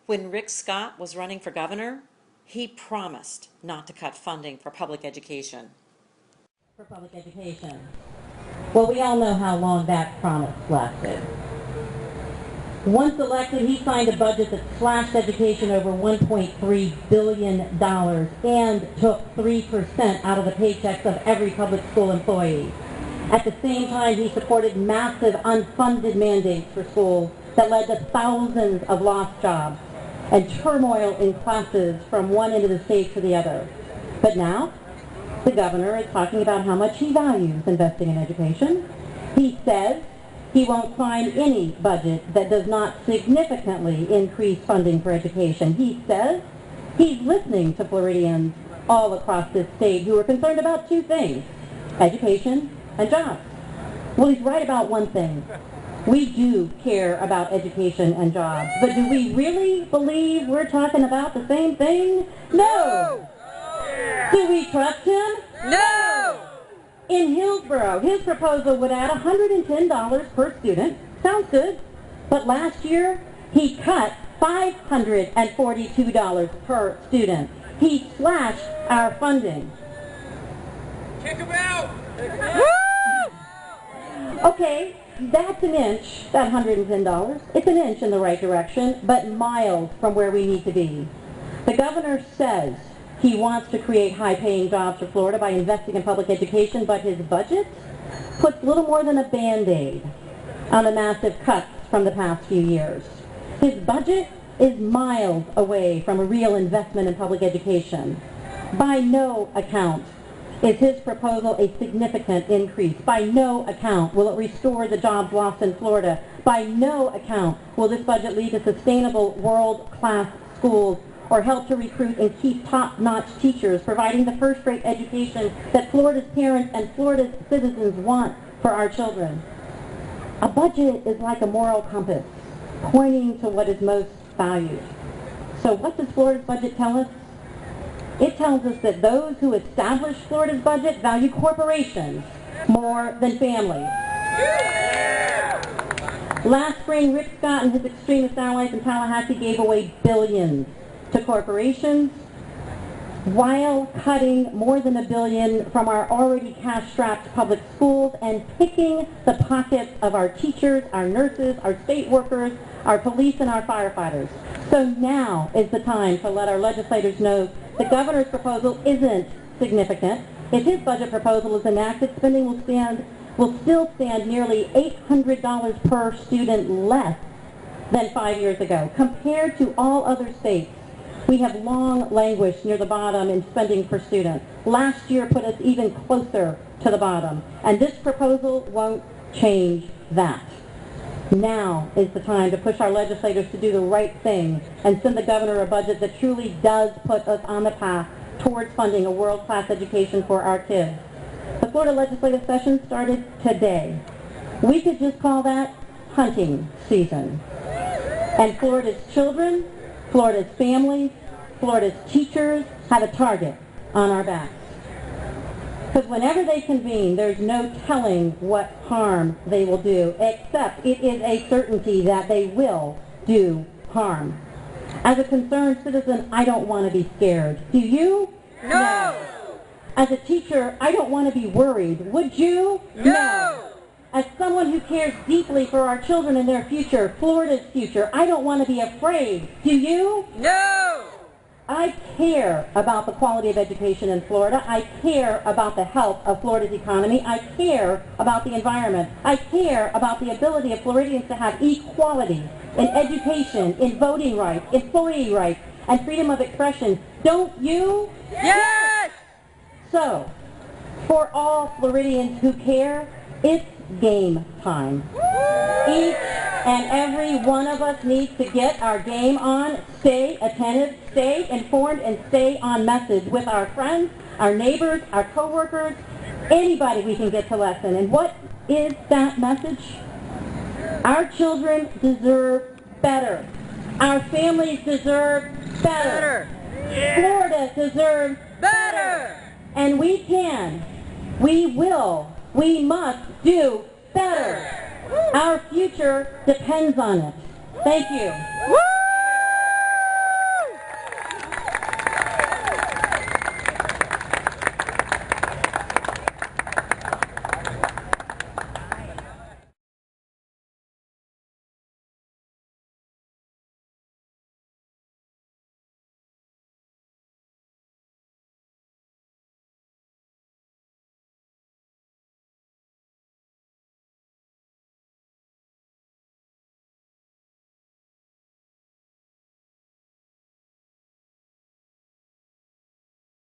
When Rick Scott was running for governor, he promised not to cut funding for public education. Well, we all know how long that promise lasted. Once elected, he signed a budget that slashed education over $1.3 billion and took 3% out of the paychecks of every public school employee. At the same time, he supported massive unfunded mandates for schools that led to thousands of lost jobs and turmoil in classes from one end of the state to the other. But now, the governor is talking about how much he values investing in education. He says he won't sign any budget that does not significantly increase funding for education. He says he's listening to Floridians all across this state who are concerned about two things: education and jobs. Well, he's right about one thing. We do care about education and jobs, but do we really believe we're talking about the same thing? No! Do we trust him? No! In Hillsborough, his proposal would add $110 per student. Sounds good. But last year, he cut $542 per student. He slashed our funding. Kick him out! Okay, that's an inch, that $110. It's an inch in the right direction, but miles from where we need to be. The governor says he wants to create high-paying jobs for Florida by investing in public education, but his budget puts little more than a Band-Aid on the massive cuts from the past few years. His budget is miles away from a real investment in public education. By no account is his proposal a significant increase. By no account will it restore the jobs lost in Florida. By no account will this budget lead to sustainable world-class schools or help to recruit and keep top-notch teachers, providing the first-rate education that Florida's parents and Florida's citizens want for our children. A budget is like a moral compass, pointing to what is most valued. So what does Florida's budget tell us? It tells us that those who establish Florida's budget value corporations more than families. Last spring, Rick Scott and his extremist allies in Tallahassee gave away billions to corporations while cutting more than $1 billion from our already cash-strapped public schools and picking the pockets of our teachers, our nurses, our state workers, our police, and our firefighters. So now is the time to let our legislators know the governor's proposal isn't significant. If his budget proposal is enacted, spending will still stand nearly $800 per student less than 5 years ago. Compared to all other states, we have long languished near the bottom in spending per student. Last year put us even closer to the bottom, and this proposal won't change that. Now is the time to push our legislators to do the right thing and send the governor a budget that truly does put us on the path towards funding a world-class education for our kids. The Florida legislative session started today. We could just call that hunting season. And Florida's children, Florida's families, Florida's teachers have a target on our backs. Because whenever they convene, there's no telling what harm they will do, except it is a certainty that they will do harm. As a concerned citizen, I don't want to be scared. Do you? No! As a teacher, I don't want to be worried. Would you? No! As someone who cares deeply for our children and their future, Florida's future, I don't want to be afraid. Do you? No! I care about the quality of education in Florida. I care about the health of Florida's economy. I care about the environment. I care about the ability of Floridians to have equality in education, in voting rights, employee rights, and freedom of expression. Don't you? Yes! So, for all Floridians who care, it's game time. Each and every one of us needs to get our game on, stay attentive, stay informed, and stay on message with our friends, our neighbors, our coworkers, anybody we can get to listen. And what is that message? Our children deserve better. Our families deserve better. Florida deserves Better! And we can, we will, we must do better. Our future depends on it. Thank you. Woo!